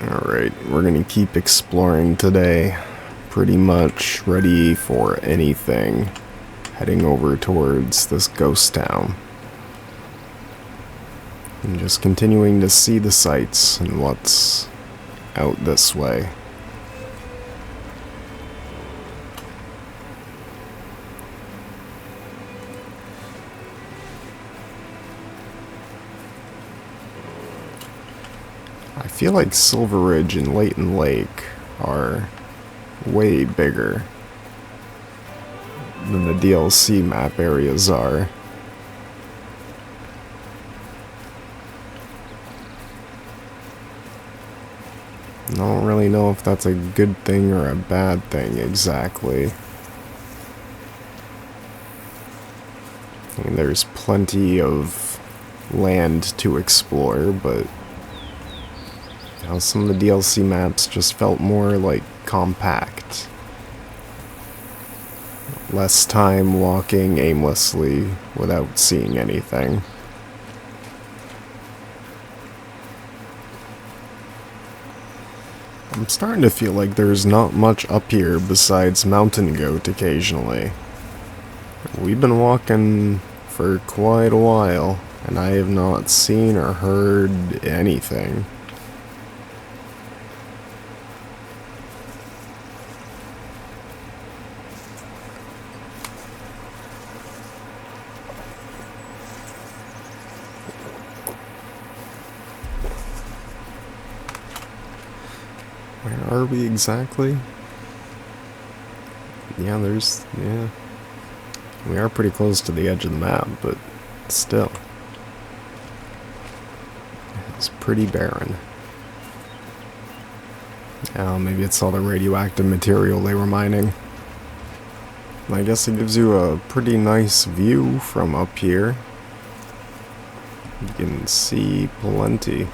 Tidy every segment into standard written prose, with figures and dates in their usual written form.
Alright, we're gonna keep exploring today. Pretty much ready for anything. Heading over towards this ghost town. And just continuing to see the sights and what's out this way. I feel like Silver Ridge and Layton Lake are way bigger than the DLC map areas are. I don't really know if that's a good thing or a bad thing exactly. I mean, there's plenty of land to explore, but some of the DLC maps just felt more like compact. Less time walking aimlessly without seeing anything. I'm starting to feel like there's not much up here besides mountain goat occasionally. We've been walking for quite a while, and I have not seen or heard anything. Where are we exactly? Yeah, we are pretty close to the edge of the map, but still. It's pretty barren. Maybe it's all the radioactive material they were mining. I guess it gives you a pretty nice view from up here. You can see plenty.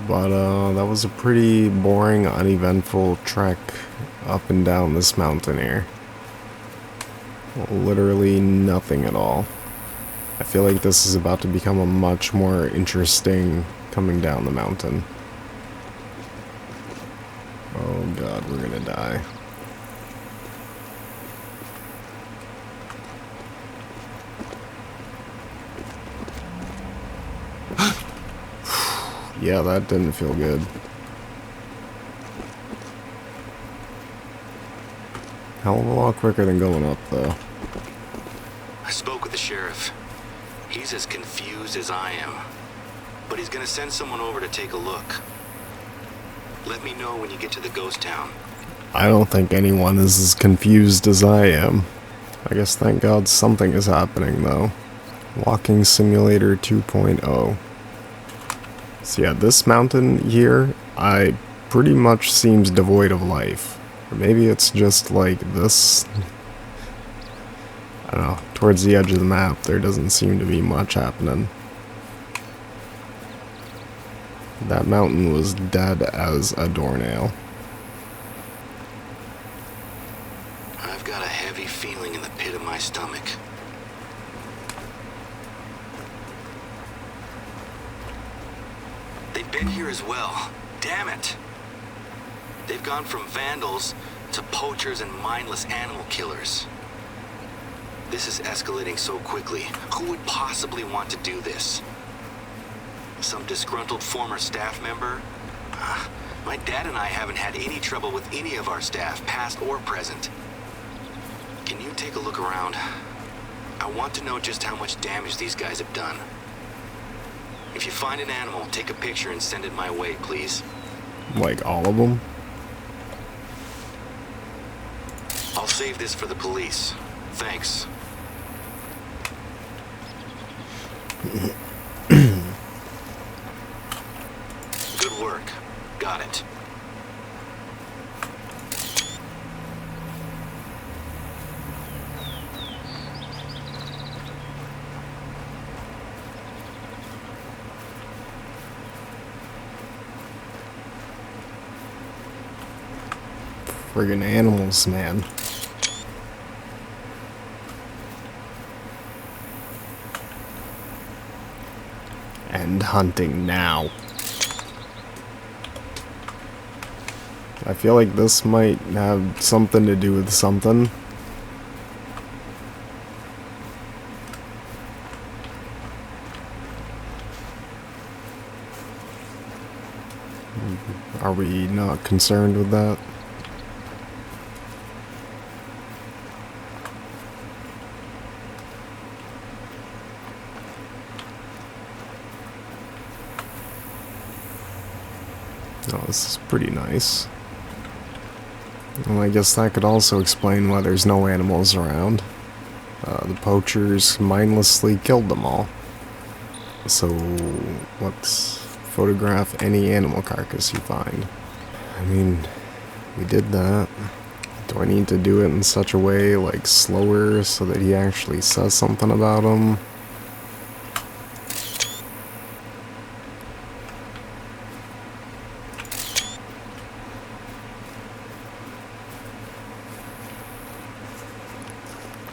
But that was a pretty boring, uneventful trek up and down this mountain here. Literally nothing at all. I feel like this is about to become a much more interesting coming down the mountain. Oh god, we're gonna die. Yeah, that didn't feel good. Hell of a lot quicker than going up, though. I spoke with the sheriff. He's as confused as I am. But he's gonna send someone over to take a look. Let me know when you get to the ghost town. I don't think anyone is as confused as I am. I guess thank God something is happening, though. Walking Simulator 2.0. So yeah, this mountain here, pretty much seems devoid of life. Or maybe it's just like this. I don't know, towards the edge of the map, there doesn't seem to be much happening. That mountain was dead as a doornail. I've got a heavy feeling in the pit of my stomach. They've been here as well. Damn it! They've gone from vandals to poachers and mindless animal killers. This is escalating so quickly. Who would possibly want to do this? Some disgruntled former staff member? My dad and I haven't had any trouble with any of our staff, past or present. Can you take a look around? I want to know just how much damage these guys have done. If you find an animal, take a picture and send it my way, please. Like all of them? I'll save this for the police. Thanks. Good work. Got it. Friggin' animals, man. End hunting now. I feel like this might have something to do with something. Are we not concerned with that? Oh, this is pretty nice. Well, I guess that could also explain why there's no animals around. The poachers mindlessly killed them all. So, let's photograph any animal carcass you find. I mean, we did that. Do I need to do it in such a way, like slower, so that he actually says something about them?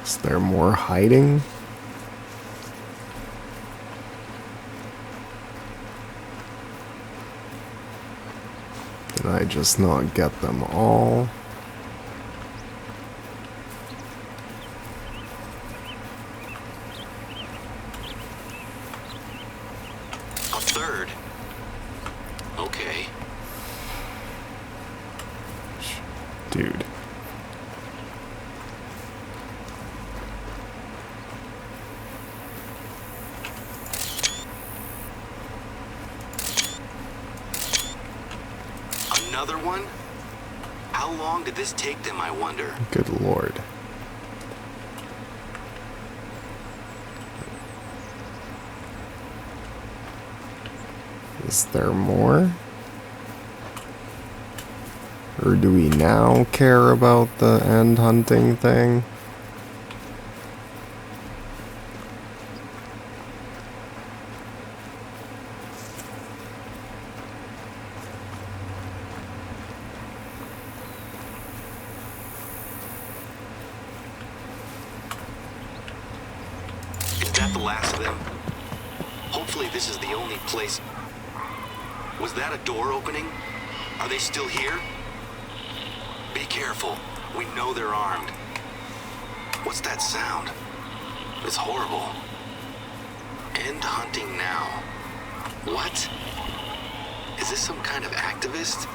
Is there more hiding? Did I just not get them all? A third? Okay. Dude. Another one? How long did this take them, I wonder? Good lord. Is there more? Or do we now care about the end hunting thing? Is that the last of them? Hopefully this is the only place. Was that a door opening? Are they still here? Be careful. We know they're armed. What's that sound? It's horrible. End hunting now. What? Is this some kind of activist?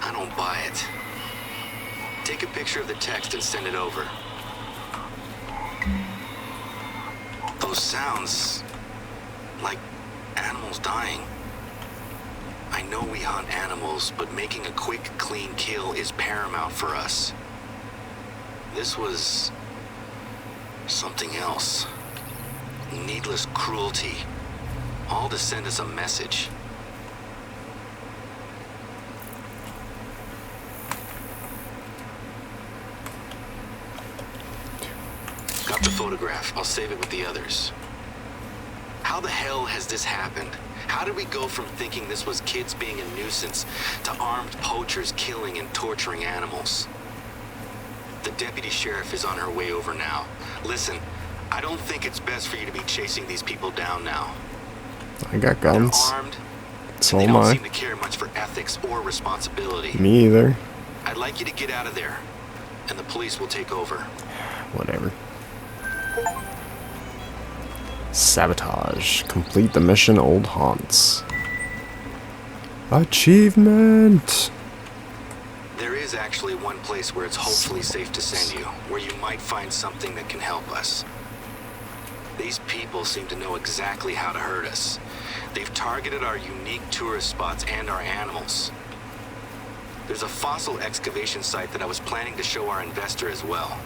I don't buy it. Take a picture of the text and send it over. Those sounds, like animals dying. I know we hunt animals, but making a quick, clean kill is paramount for us. This was something else. Needless cruelty. All to send us a message. Got the photograph. I'll save it with the others. How the hell has this happened? How did we go from thinking this was kids being a nuisance to armed poachers killing and torturing animals? The deputy sheriff is on her way over now. Listen, I don't think it's best for you to be chasing these people down now. I got guns. They're armed, So and they am don't I. seem to care much for ethics or responsibility. Me either. I'd like you to get out of there, and the police will take over. Whatever. Sabotage. Complete the mission Old Haunts. Achievement! There is actually one place where it's hopefully safe to send you, where you might find something that can help us. These people seem to know exactly how to hurt us. They've targeted our unique tourist spots and our animals. There's a fossil excavation site that I was planning to show our investor as well.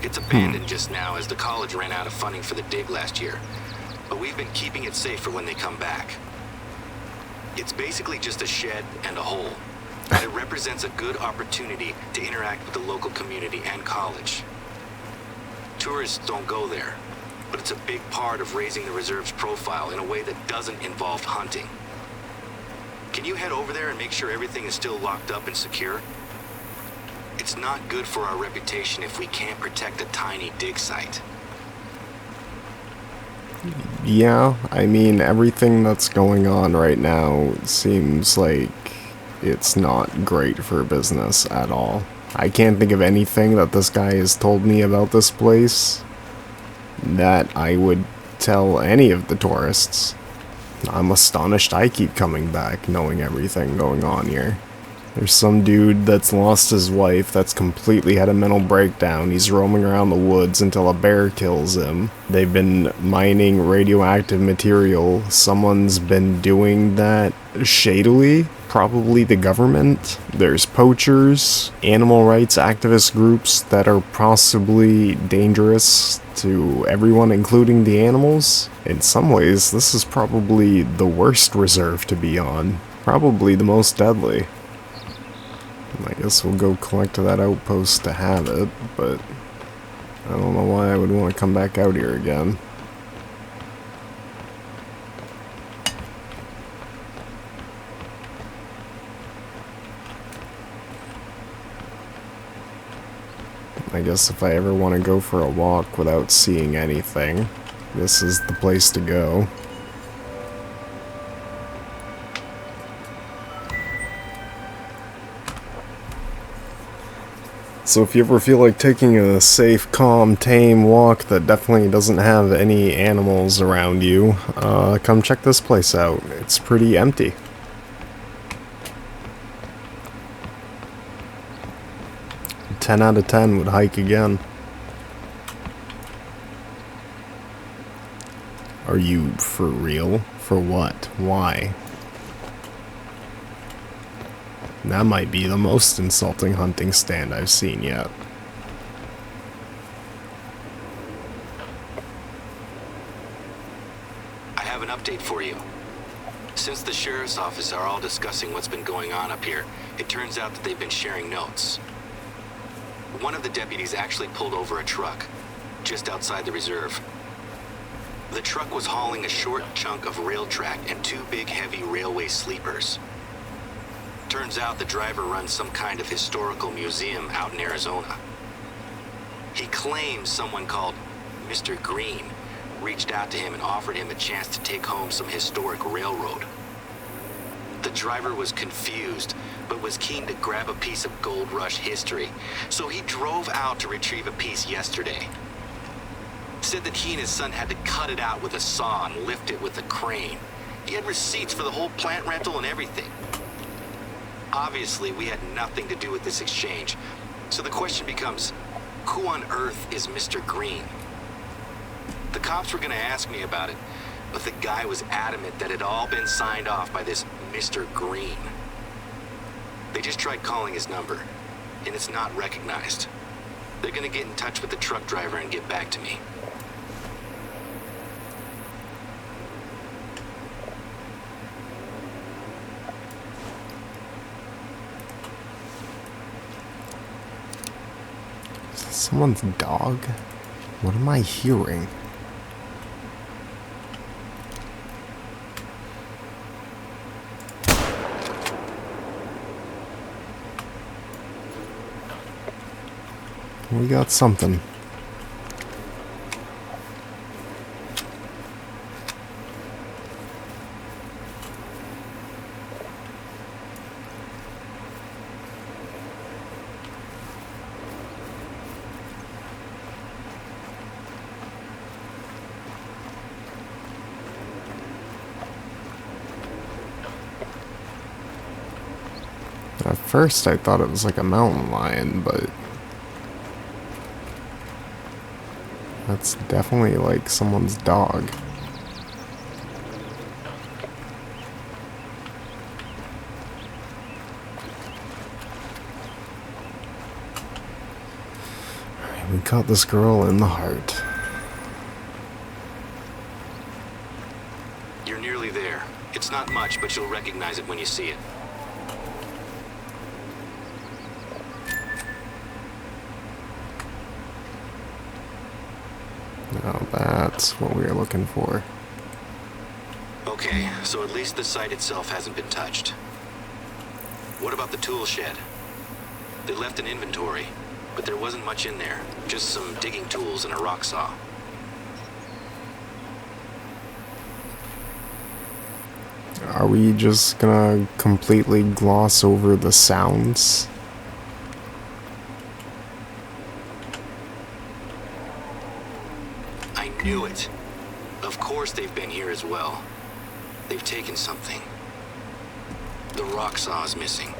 It's abandoned just now as the college ran out of funding for the dig last year, but we've been keeping it safe for when they come back. It's basically just a shed and a hole, but it represents a good opportunity to interact with the local community and college. Tourists don't go there, but it's a big part of raising the reserve's profile in a way that doesn't involve hunting. Can you head over there and make sure everything is still locked up and secure? It's not good for our reputation if we can't protect a tiny dig site. Yeah, I mean, everything that's going on right now seems like it's not great for business at all. I can't think of anything that this guy has told me about this place that I would tell any of the tourists. I'm astonished I keep coming back knowing everything going on here. There's some dude that's lost his wife that's completely had a mental breakdown. He's roaming around the woods until a bear kills him. They've been mining radioactive material. Someone's been doing that shadily. Probably the government. There's poachers, animal rights activist groups that are possibly dangerous to everyone, including the animals. In some ways, this is probably the worst reserve to be on. Probably the most deadly. I guess we'll go collect to that outpost to have it, but I don't know why I would want to come back out here again. I guess if I ever want to go for a walk without seeing anything, this is the place to go. So if you ever feel like taking a safe, calm, tame walk that definitely doesn't have any animals around you, come check this place out. It's pretty empty. "10 out of 10 would hike again." Are you for real? For what? Why? That might be the most insulting hunting stand I've seen yet. I have an update for you. Since the sheriff's office are all discussing what's been going on up here, it turns out that they've been sharing notes. One of the deputies actually pulled over a truck just outside the reserve. The truck was hauling a short chunk of rail track and 2 big heavy railway sleepers. Turns out the driver runs some kind of historical museum out in Arizona. He claims someone called Mr. Green reached out to him and offered him a chance to take home some historic railroad. The driver was confused, but was keen to grab a piece of gold rush history, so he drove out to retrieve a piece yesterday. Said that he and his son had to cut it out with a saw and lift it with a crane. He had receipts for the whole plant rental and everything. Obviously, we had nothing to do with this exchange, so the question becomes, who on earth is Mr. Green? The cops were gonna ask me about it, but the guy was adamant that it had all been signed off by this Mr. Green. They just tried calling his number, and it's not recognized. They're gonna get in touch with the truck driver and get back to me. Someone's dog? What am I hearing? We got something. At first I thought it was like a mountain lion, but that's definitely like someone's dog. Alright, we caught this girl in the heart. You're nearly there. It's not much, but you'll recognize it when you see it. Now that's what we are looking for. Okay, so at least the site itself hasn't been touched. What about the tool shed? They left an inventory, but there wasn't much in there. Just some digging tools and a rock saw. Are we just gonna completely gloss over the sounds? I knew it. Of course they've been here as well. They've taken something. The rock saw is missing.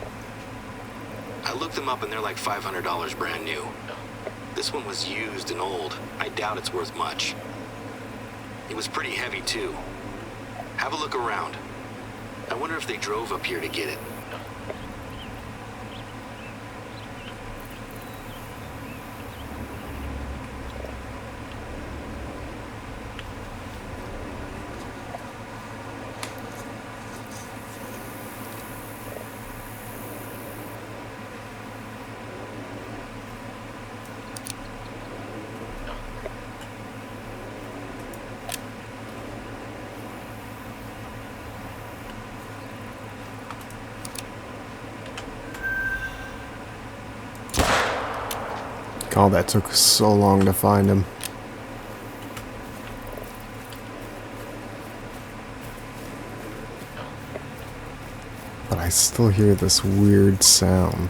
I looked them up and they're like $500 brand new. This one was used and old. I doubt it's worth much. It was pretty heavy too. Have a look around. I wonder if they drove up here to get it. God, that took so long to find him. But I still hear this weird sound.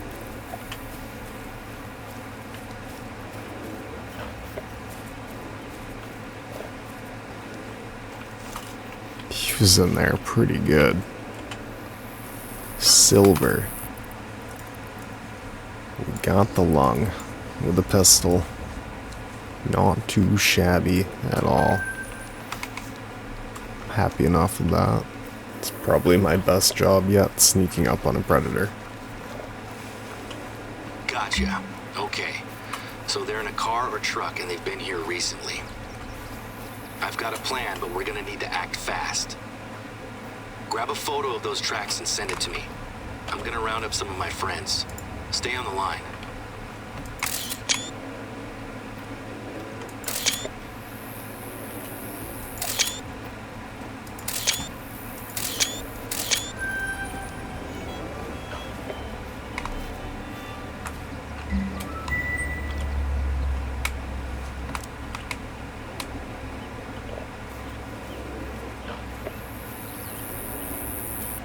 He was in there pretty good. Silver. We got the lung with a pistol. Not too shabby at all. Happy enough with that. It's probably my best job yet, sneaking up on a predator. Gotcha. Okay. So they're in a car or truck and they've been here recently. I've got a plan, but we're gonna need to act fast. Grab a photo of those tracks and send it to me. I'm gonna round up some of my friends. Stay on the line.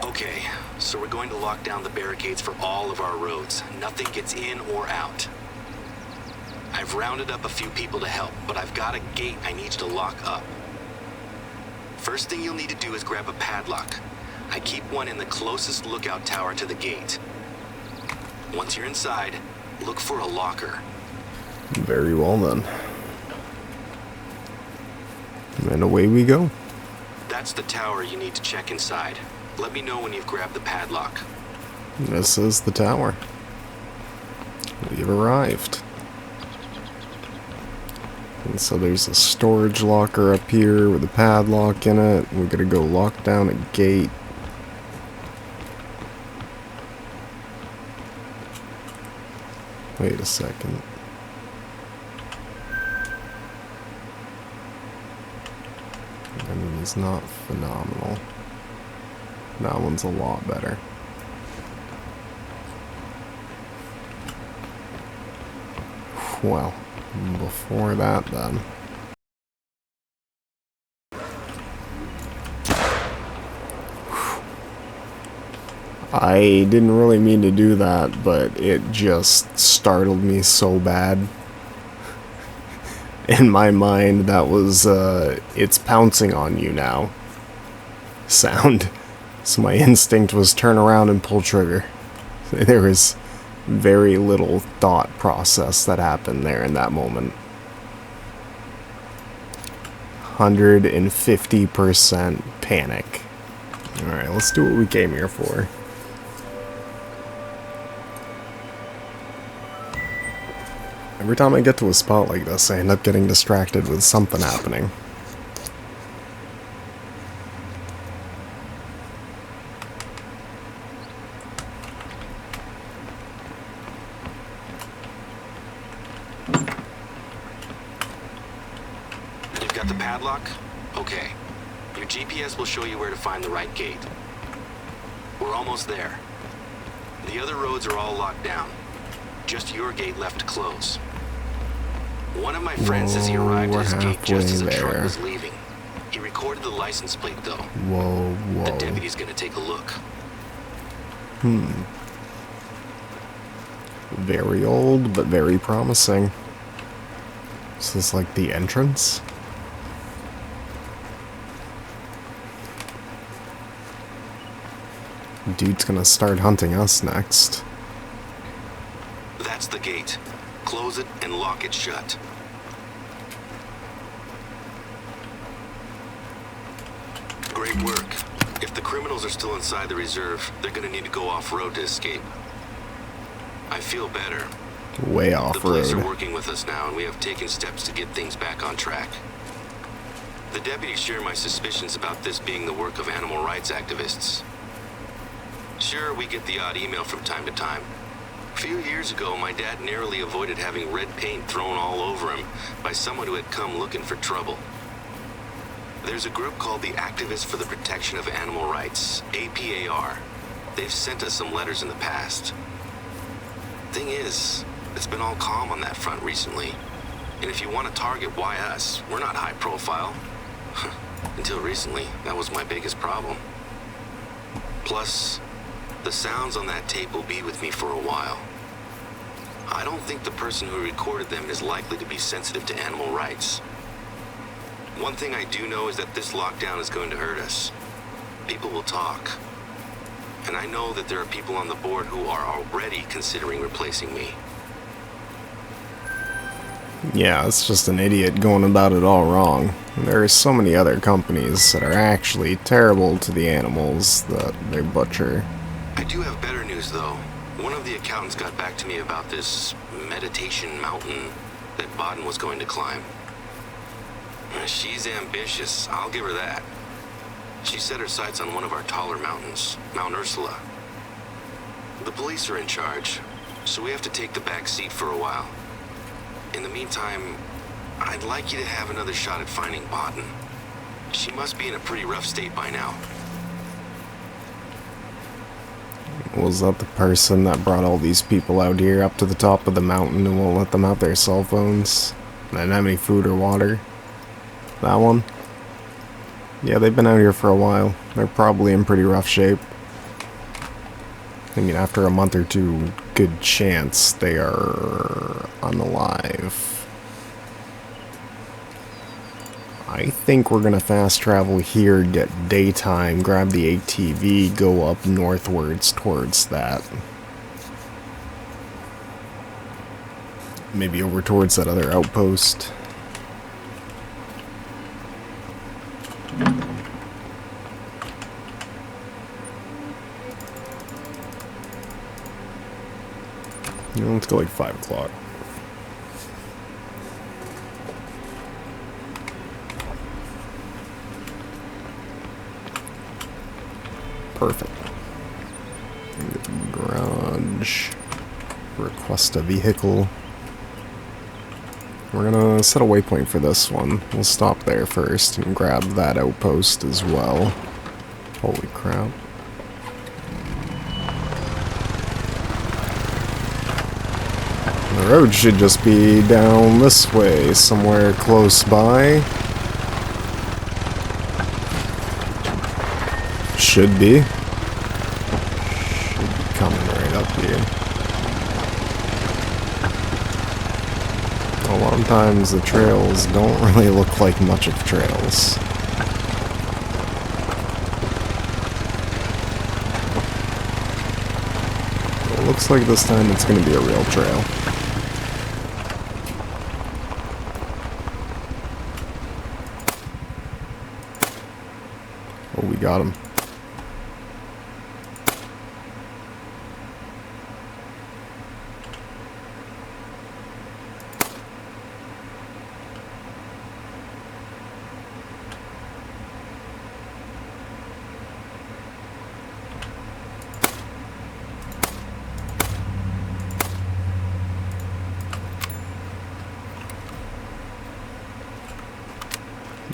Okay, so we're going to lock down the barricades for all of our roads. Nothing gets in or out. I've rounded up a few people to help, but I've got a gate I need you to lock up. First thing you'll need to do is grab a padlock. I keep one in the closest lookout tower to the gate. Once you're inside, look for a locker. Very well then. And away we go. That's the tower you need to check inside. Let me know when you've grabbed the padlock. This is the tower. We've arrived. And so there's a storage locker up here with a padlock in it. We're gonna go lock down a gate. Wait a second. I mean, he's not phenomenal. That one's a lot better. Well, before that then. I didn't really mean to do that, but it just startled me so bad. In my mind, that was, it's pouncing on you now sound. So my instinct was turn around and pull trigger. There was very little thought process that happened there in that moment. 150% panic. Alright, let's do what we came here for. Every time I get to a spot like this, I end up getting distracted with something happening. You've got the padlock? Okay. Your GPS will show you where to find the right gate. We're almost there. The other roads are all locked down. Just your gate left to close. One of my friends says he arrived at his gate just as the truck was leaving. He recorded the license plate, though. Whoa, whoa. The deputy's gonna take a look. Very old, but very promising. Is this like the entrance? Dude's gonna start hunting us next. That's the gate. Close it and lock it shut. Great work. If the criminals are still inside the reserve, they're gonna need to go off-road to escape. I feel better. Way The police are off-road. working with us now, and we have taken steps to get things back on track. The deputies share my suspicions about this being the work of animal rights activists. Sure, we get the odd email from time to time. A few years ago, my dad narrowly avoided having red paint thrown all over him by someone who had come looking for trouble. There's a group called the Activists for the Protection of Animal Rights, APAR. They've sent us some letters in the past. Thing is, it's been all calm on that front recently. And if you want to target, why us? We're not high profile. Until recently, that was my biggest problem. Plus, the sounds on that tape will be with me for a while. I don't think the person who recorded them is likely to be sensitive to animal rights. One thing I do know is that this lockdown is going to hurt us. People will talk. And I know that there are people on the board who are already considering replacing me. Yeah, it's just an idiot going about it all wrong. There are so many other companies that are actually terrible to the animals that they butcher. I do have better news, though. One of the accountants got back to me about this meditation mountain that Baden was going to climb. She's ambitious, I'll give her that. She set her sights on one of our taller mountains, Mount Ursula. The police are in charge, so we have to take the back seat for a while. In the meantime, I'd like you to have another shot at finding Baden. She must be in a pretty rough state by now. Was that the person that brought all these people out here up to the top of the mountain and won't let them have their cell phones? They didn't have any food or water? That one? Yeah, they've been out here for a while. They're probably in pretty rough shape. I mean, after a month or two, good chance they are unalive. I think we're gonna fast travel here, get daytime, grab the ATV, go up northwards towards that. Maybe over towards that other outpost. You know, let's go like 5 o'clock. Perfect. Garage. Request a vehicle. We're gonna set a waypoint for this one. We'll stop there first and grab that outpost as well. Holy crap. The road should just be down this way, somewhere close by. Should be. Should be coming right up here. A lot of times the trails don't really look like much of trails. It looks like this time it's going to be a real trail. Oh, we got him.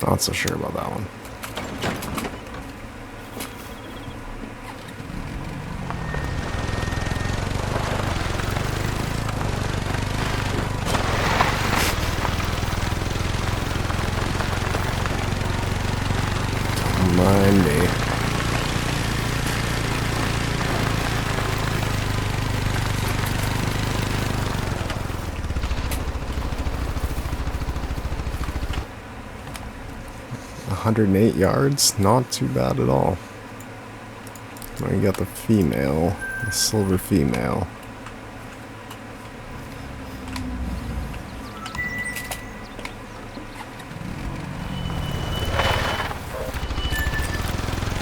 Not so sure about that one. 108 yards, not too bad at all. Now you got the female, the silver female.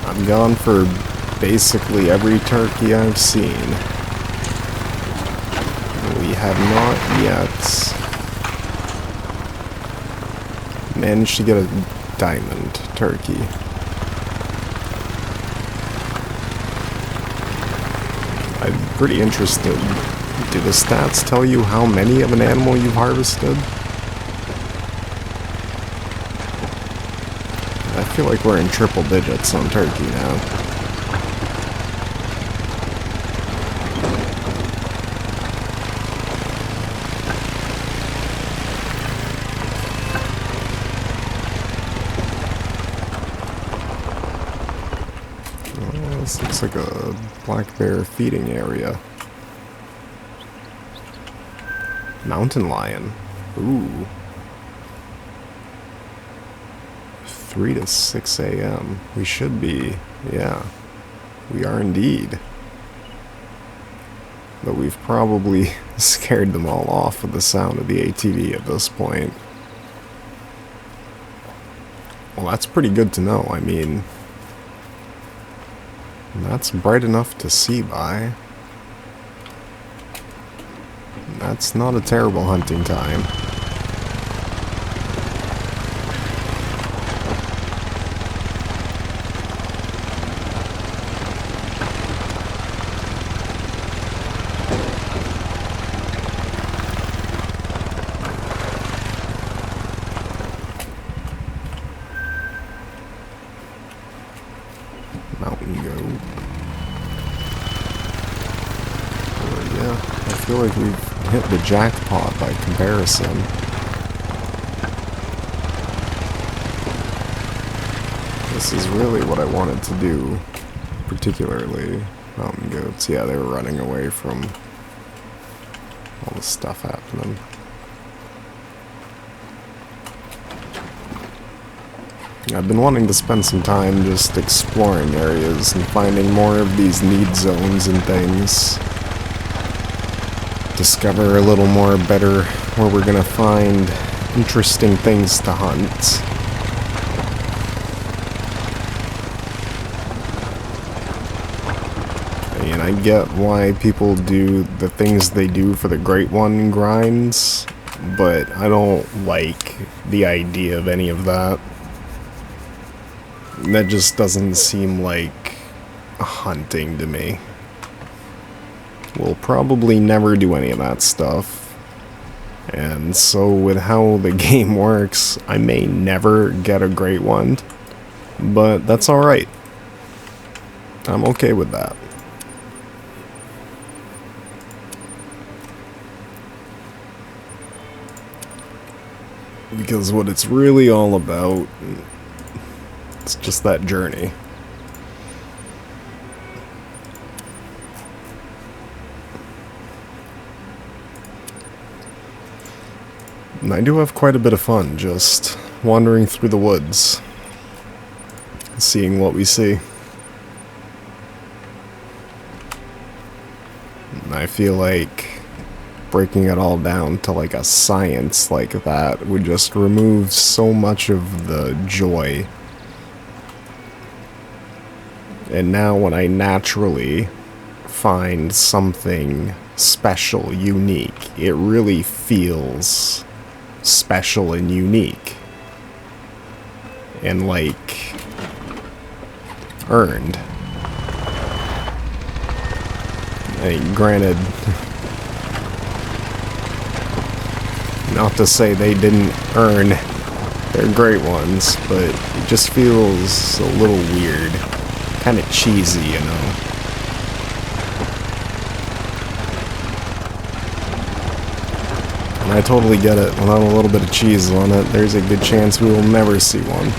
I'm gone for basically every turkey I've seen. We have not yet managed to get a diamond turkey. I'm pretty interested. Do the stats tell you how many of an animal you've harvested? I feel like we're in triple digits on turkey now. This looks like a black bear feeding area. Mountain lion. Ooh. 3 to 6 a.m. We should be, yeah. We are indeed. But we've probably scared them all off with the sound of the ATV at this point. Well, that's pretty good to know. I mean, that's bright enough to see by. That's not a terrible hunting time. Mountain goat. Yeah, I feel like we've hit the jackpot by comparison. This is really what I wanted to do, particularly mountain goats. Yeah, they were running away from all the stuff happening. I've been wanting to spend some time just exploring areas and finding more of these need zones and things. Discover a little more better where we're gonna find interesting things to hunt. And I get why people do the things they do for the Great One grinds, but I don't like the idea of any of that. That just doesn't seem like hunting to me. We'll probably never do any of that stuff. And so with how the game works, I may never get a great one. But that's alright. I'm okay with that. Because what it's really all about, it's just that journey. And I do have quite a bit of fun just wandering through the woods, seeing what we see. And I feel like breaking it all down to like a science like that would just remove so much of the joy. And now when I naturally find something special, unique, it really feels special and unique. And like earned. I mean, granted, not to say they didn't earn their great ones, but it just feels a little weird. Kind of cheesy, you know. And I totally get it. Without a little bit of cheese on it, there's a good chance we will never see one.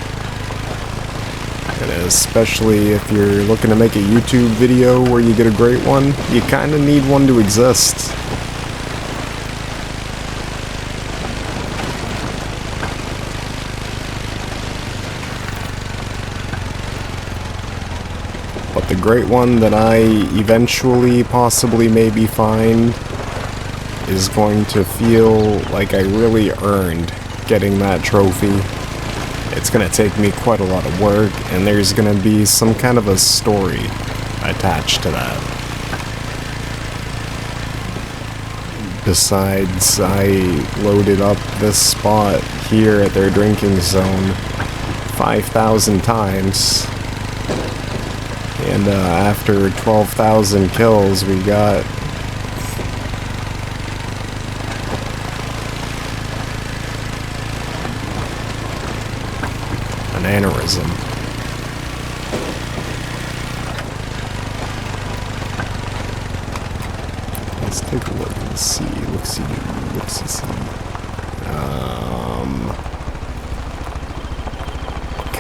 And especially if you're looking to make a YouTube video where you get a great one, you kind of need one to exist. But the great one that I eventually, possibly, maybe find is going to feel like I really earned getting that trophy. It's going to take me quite a lot of work, and there's going to be some kind of a story attached to that. Besides, I loaded up this spot here at their drinking zone 5,000 times. And after 12,000 kills, we got an aneurysm. Let's take a look and see. Look-see.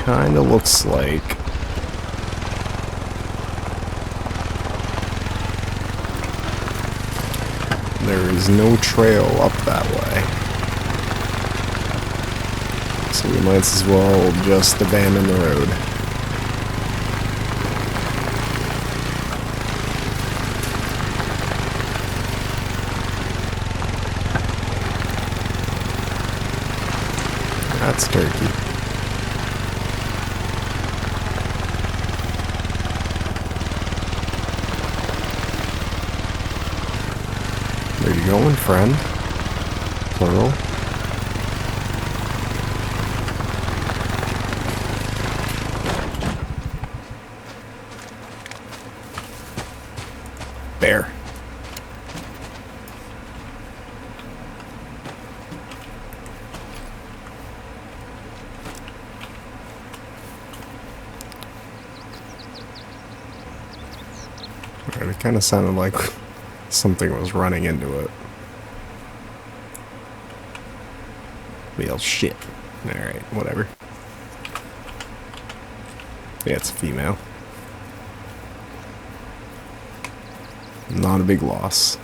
Kinda looks like there is no trail up that way. So we might as well just abandon the road. That's turkey. Where you going, friend? Plural. Bear. Alright, it kind of sounded like something was running into it. Well, shit. Alright, whatever. Yeah, it's a female. Not a big loss.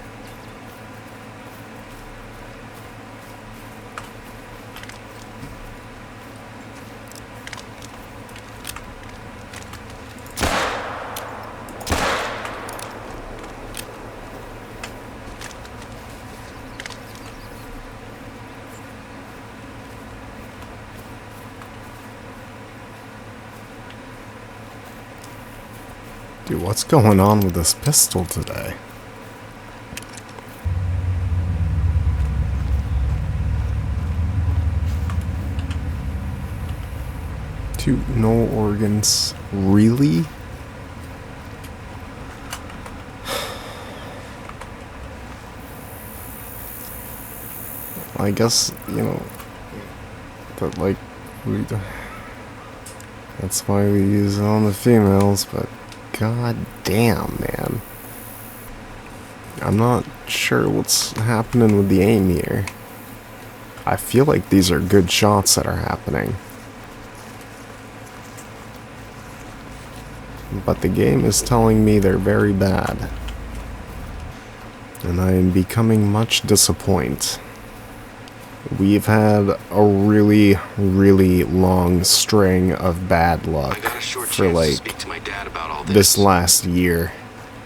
Dude, what's going on with this pistol today? No organs. Really? I guess, you know, that, like, that's why we use it on the females, but god damn, man. I'm not sure what's happening with the aim here. I feel like these are good shots that are happening. But the game is telling me they're very bad. And I am becoming much disappointed. We've had a really, really long string of bad luck for like this last year.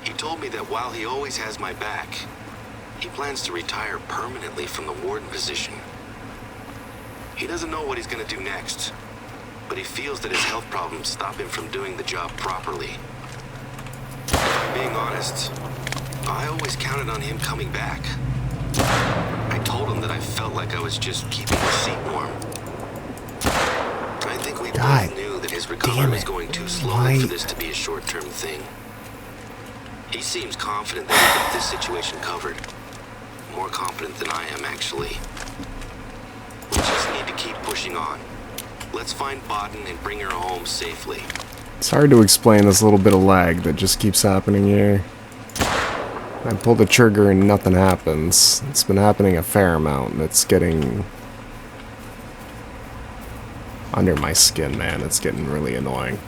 He told me that while he always has my back, he plans to retire permanently from the warden position. He doesn't know what he's gonna do next, but he feels that his health problems stop him from doing the job properly. If I'm being honest, I always counted on him coming back. I told him that I felt like I was just keeping the seat warm. I think we both knew that his recovery was going too slowly for this to be a short-term thing. He seems confident that he's got this situation covered. More confident than I am, actually. We just need to keep pushing on. Let's find Botten and bring her home safely. It's hard to explain this little bit of lag that just keeps happening here. I pull the trigger and nothing happens. It's been happening a fair amount, and it's getting under my skin, man. It's getting really annoying.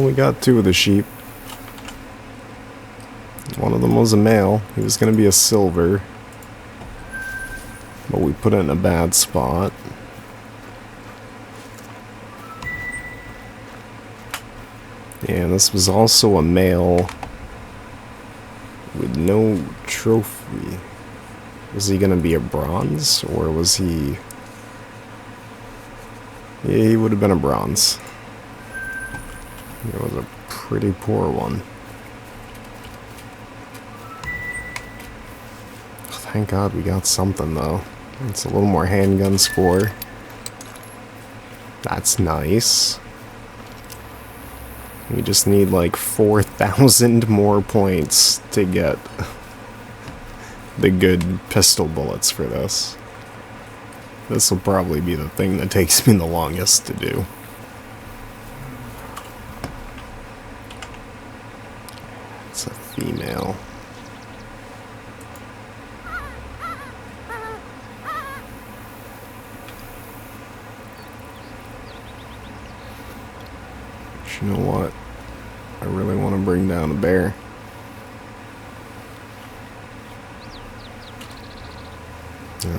Well, we got two of the sheep. One of them was a male. He was going to be a silver. But we put it in a bad spot. And this was also a male with no trophy. Was he going to be a bronze, or was he... Yeah, he would have been a bronze. It was a pretty poor one. Thank God we got something, though. It's a little more handgun score. That's nice. We just need like 4,000 more points to get the good pistol bullets for this. This will probably be the thing that takes me the longest to do. It's a female. You know what? I really want to bring down a bear.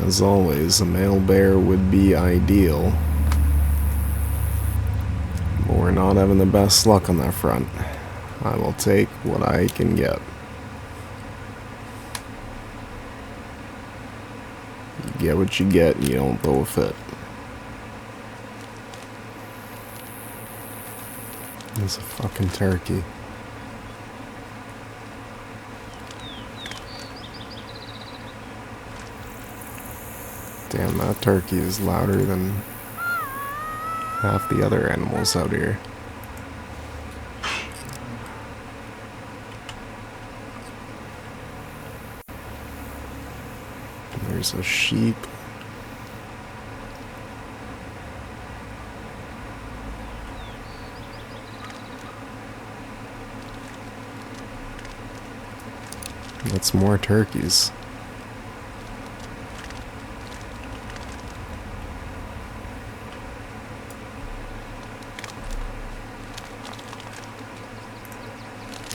As always, a male bear would be ideal. But we're not having the best luck on that front. I will take what I can get. You get what you get and you don't throw a fit. There's a fucking turkey. Damn, that turkey is louder than half the other animals out here. There's a sheep. That's more turkeys.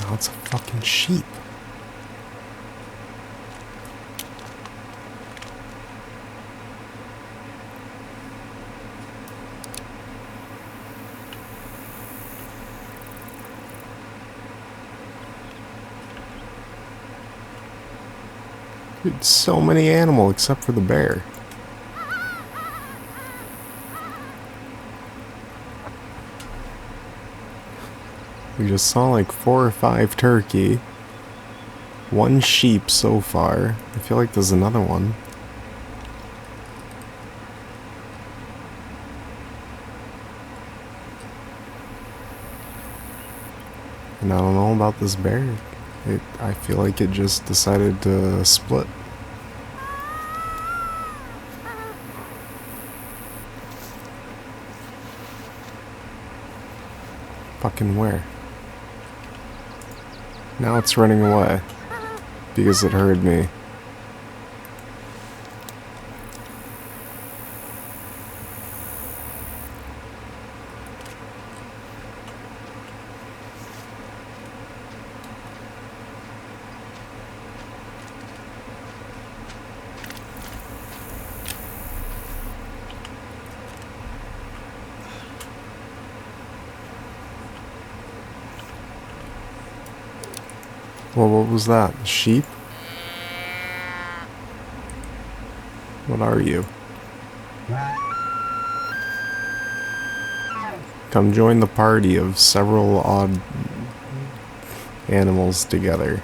Oh, it's a fucking sheep. Dude, so many animals except for the bear. We just saw like 4 or 5 turkey. 1 sheep so far. I feel like there's another one. And I don't know about this bear. I feel like it just decided to split. Fucking where? Now it's running away. Because it heard me. Well, what was that? Sheep? What are you? Come join the party of several odd animals together.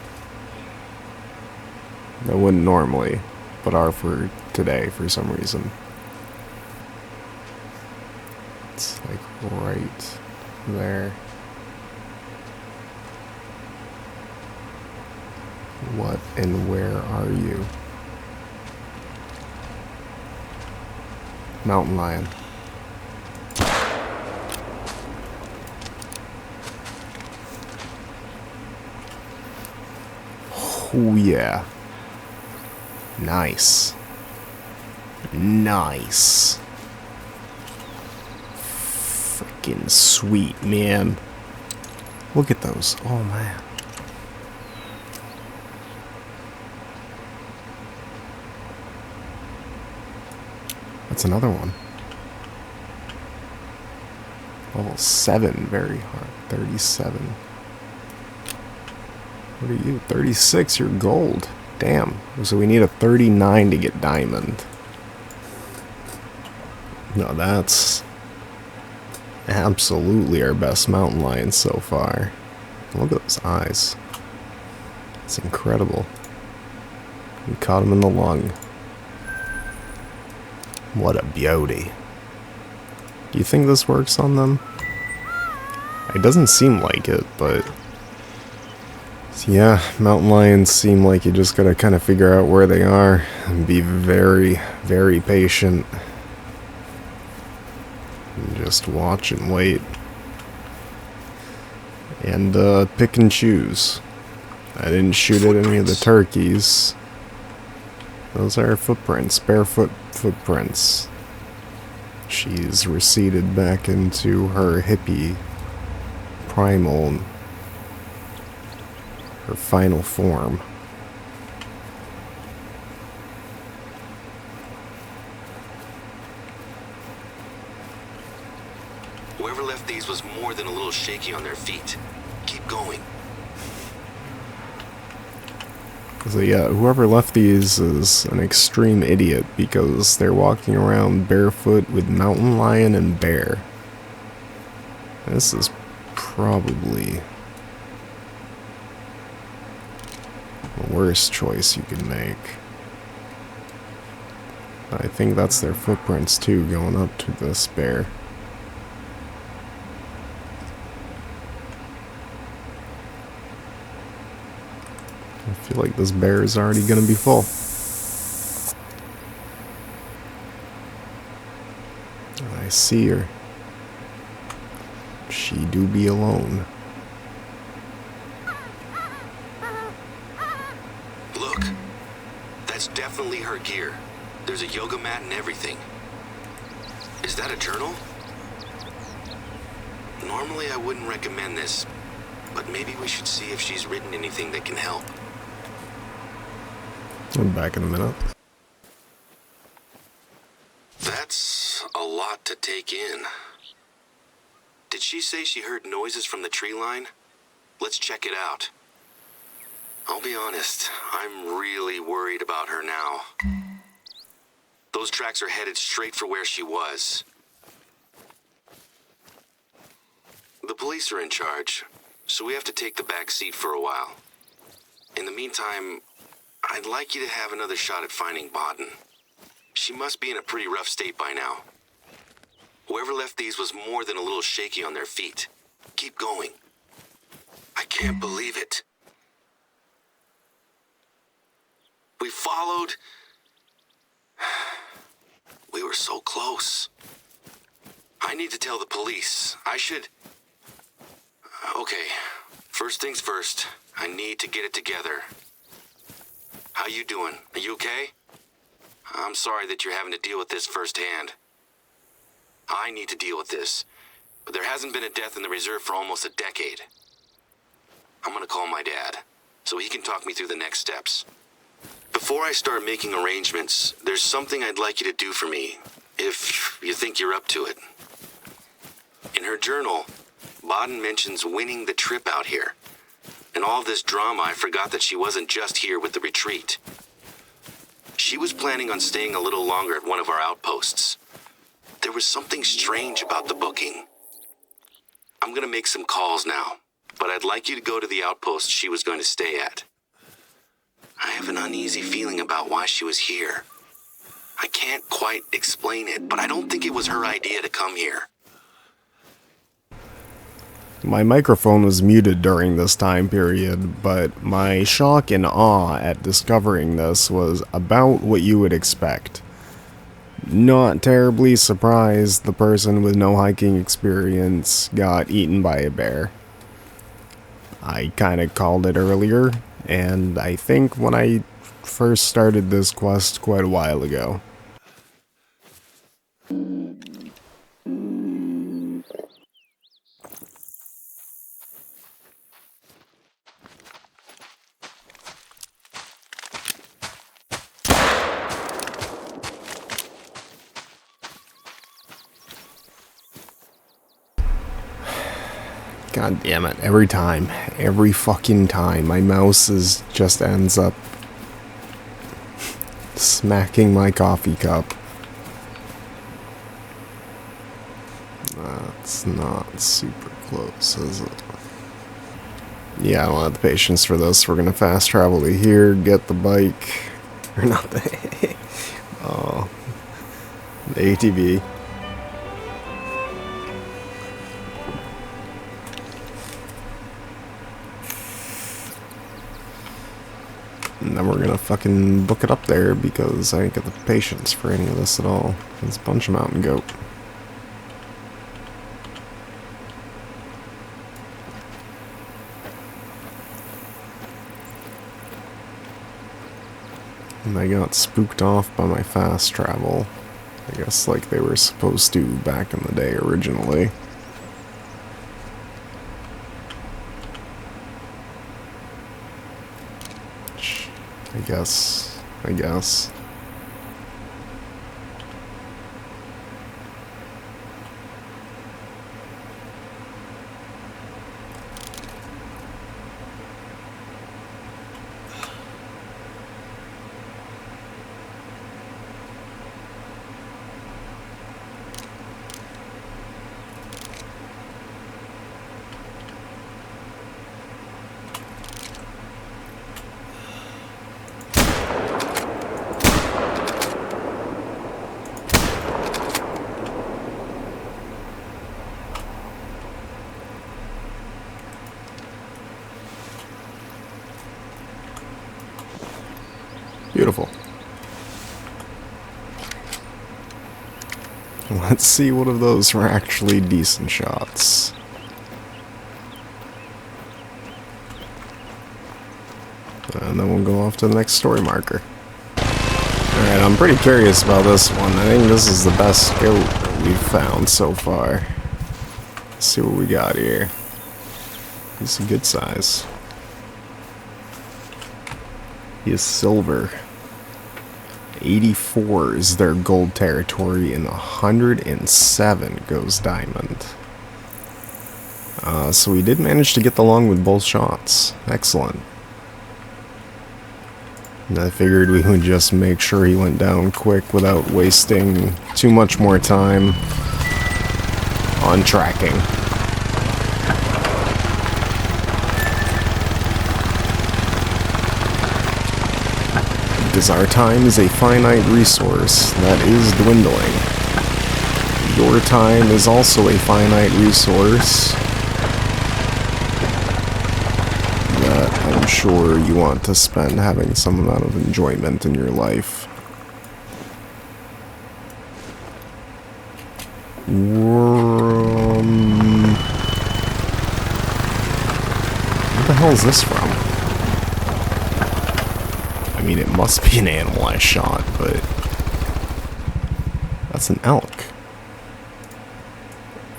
That wouldn't normally, but are for today for some reason. It's like right there. What and where are you? Mountain lion. Oh yeah. Nice. Nice. Freaking sweet, man. Look at those. Oh, man. That's another one. Level 7, very hard. 37. What are you? 36, you're gold. Damn. So we need a 39 to get diamond. No, that's absolutely our best mountain lion so far. Look at those eyes. It's incredible. We caught him in the lung. What a beauty. Do you think this works on them? It doesn't seem like it, but... yeah, mountain lions seem like you just gotta kind of figure out where they are and be very, very patient. And just watch and wait. And pick and choose. I didn't shoot at any of the turkeys. Those are footprints, barefoot footprints. She's receded back into her hippie primal, her final form. Whoever left these was more than a little shaky on their feet. Keep going. So yeah, whoever left these is an extreme idiot because they're walking around barefoot with mountain lion and bear. This is probably the worst choice you could make. I think that's their footprints too, going up to this bear. I feel like this bear is already gonna be full. I see her. She do be alone. Look, that's definitely her gear. There's a yoga mat and everything. Is that a journal? Normally I wouldn't recommend this, but maybe we should see if she's written anything that can help. I'm back in a minute. That's a lot to take in. Did she say she heard noises from the tree line? Let's check it out. I'll be honest, I'm really worried about her now. Those tracks are headed straight for where she was. The police are in charge, so we have to take the back seat for a while. In the meantime, I'd like you to have another shot at finding Baden. She must be in a pretty rough state by now. Whoever left these was more than a little shaky on their feet. Keep going. I can't believe it. We followed. We were so close. I need to tell the police. I should... Okay, first things first. I need to get it together. How you doing? Are you okay? I'm sorry that you're having to deal with this firsthand. I need to deal with this, but there hasn't been a death in the reserve for almost a decade. I'm gonna call my dad, so he can talk me through the next steps. Before I start making arrangements, there's something I'd like you to do for me, if you think you're up to it. In her journal, Baden mentions winning the trip out here. In all this drama, I forgot that she wasn't just here with the retreat. She was planning on staying a little longer at one of our outposts. There was something strange about the booking. I'm gonna make some calls now, but I'd like you to go to the outpost she was going to stay at. I have an uneasy feeling about why she was here. I can't quite explain it, but I don't think it was her idea to come here. My microphone was muted during this time period, but my shock and awe at discovering this was about what you would expect. Not terribly surprised the person with no hiking experience got eaten by a bear. I kinda called it earlier, and I think when I first started this quest quite a while ago. God damn it. Every time. Every fucking time. My mouse just ends up smacking my coffee cup. That's not super close, is it? Yeah, I don't have the patience for this. We're gonna fast travel to here, get the bike. Or not the... oh. The ATV. And then we're gonna fucking book it up there because I ain't got the patience for any of this at all. Let's bunch them out and go. And I got spooked off by my fast travel. I guess like they were supposed to back in the day originally. I guess. Beautiful. Let's see what of those were actually decent shots. And then we'll go off to the next story marker. Alright, I'm pretty curious about this one. I think this is the best goat that we've found so far. Let's see what we got here. He's a good size. He is silver. 84 is their gold territory, and 107 goes diamond. So we did manage to get the lung with both shots. Excellent. And I figured we would just make sure he went down quick without wasting too much more time on tracking. Because our time is a finite resource that is dwindling. Your time is also a finite resource that I'm sure you want to spend having some amount of enjoyment in your life. Where the hell is this from? I mean, it must be an animal I shot, but that's an elk.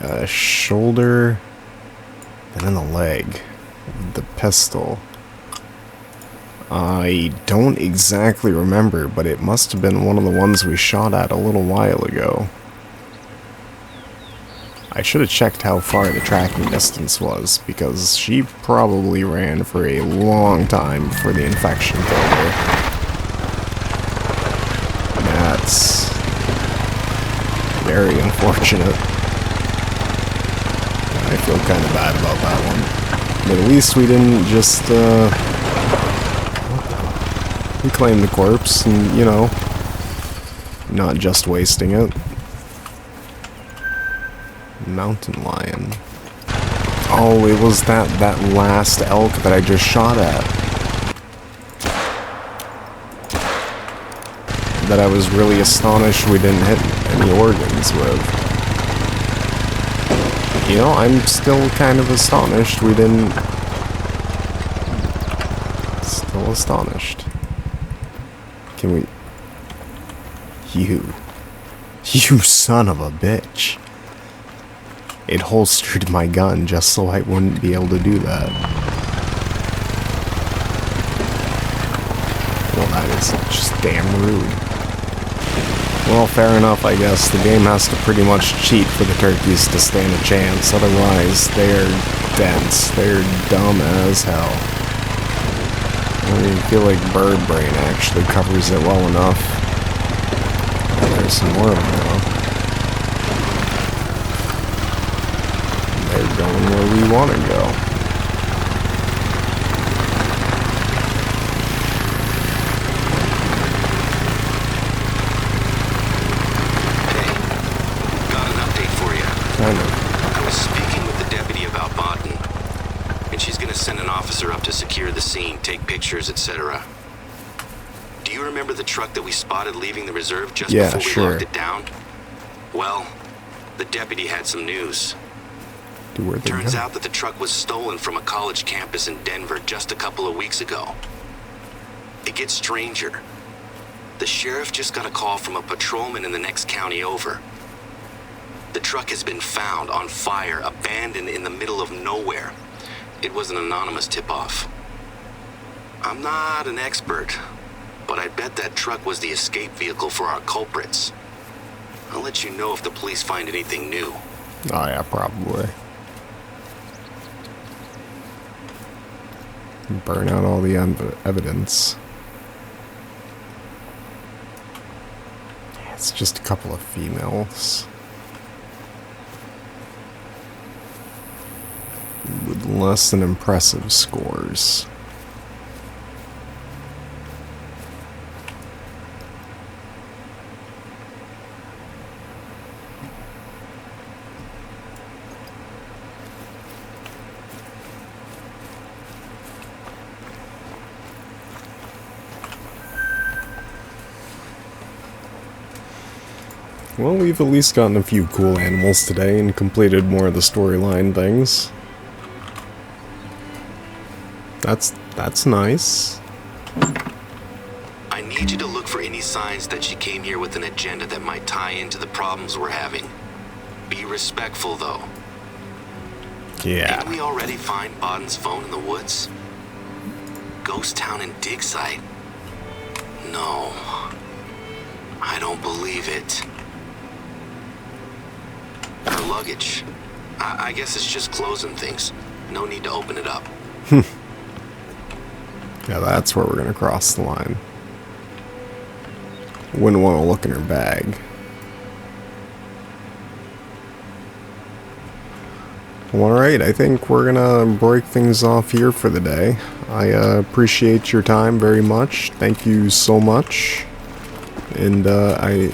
A shoulder, and then a leg. The pistol. I don't exactly remember, but it must have been one of the ones we shot at a little while ago. I should have checked how far the tracking distance was, because she probably ran for a long time before the infection killed her. That's very unfortunate. I feel kind of bad about that one. But at least we didn't just, reclaim the corpse and, you know, not just wasting it. Mountain lion. Oh, it was that last elk that I just shot at. That I was really astonished we didn't hit any organs with. You know, I'm still kind of astonished we didn't... Still astonished. Can we... You son of a bitch. It holstered my gun just so I wouldn't be able to do that. Well, that is just damn rude. Well, fair enough, I guess. The game has to pretty much cheat for the turkeys to stand a chance. Otherwise, they're dense. They're dumb as hell. I mean, I feel like bird brain actually covers it well enough. Oh, there's some more of them now. They're going where we want to go. Got an update for you. Kind of. I was speaking with the deputy about Botten, and she's gonna send an officer up to secure the scene, take pictures, etc. Do you remember the truck that we spotted leaving the reserve just before we locked it down? Well, the deputy had some news. Turns out that the truck was stolen from a college campus in Denver just a couple of weeks ago. It gets stranger. The sheriff just got a call from a patrolman in the next county over. The truck has been found on fire, abandoned in the middle of nowhere. It was an anonymous tip-off. I'm not an expert, but I bet that truck was the escape vehicle for our culprits. I'll let you know if the police find anything new. Oh yeah, probably. Burn out all the evidence. It's just a couple of females. With less than impressive scores. Well, we've at least gotten a few cool animals today and completed more of the storyline things. That's nice. I need you to look for any signs that she came here with an agenda that might tie into the problems we're having. Be respectful, though. Yeah. Didn't we already find Botten's phone in the woods? Ghost town and dig site? No. I don't believe it. Her luggage. I guess it's just clothes and things. No need to open it up. Yeah, that's where we're gonna cross the line. Wouldn't want to look in her bag. Alright, I think we're gonna break things off here for the day. I appreciate your time very much. Thank you so much. And I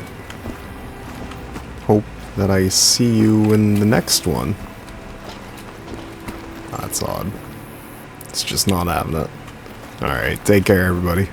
hope that I see you in the next one. That's odd. It's just not having it. Alright, take care everybody.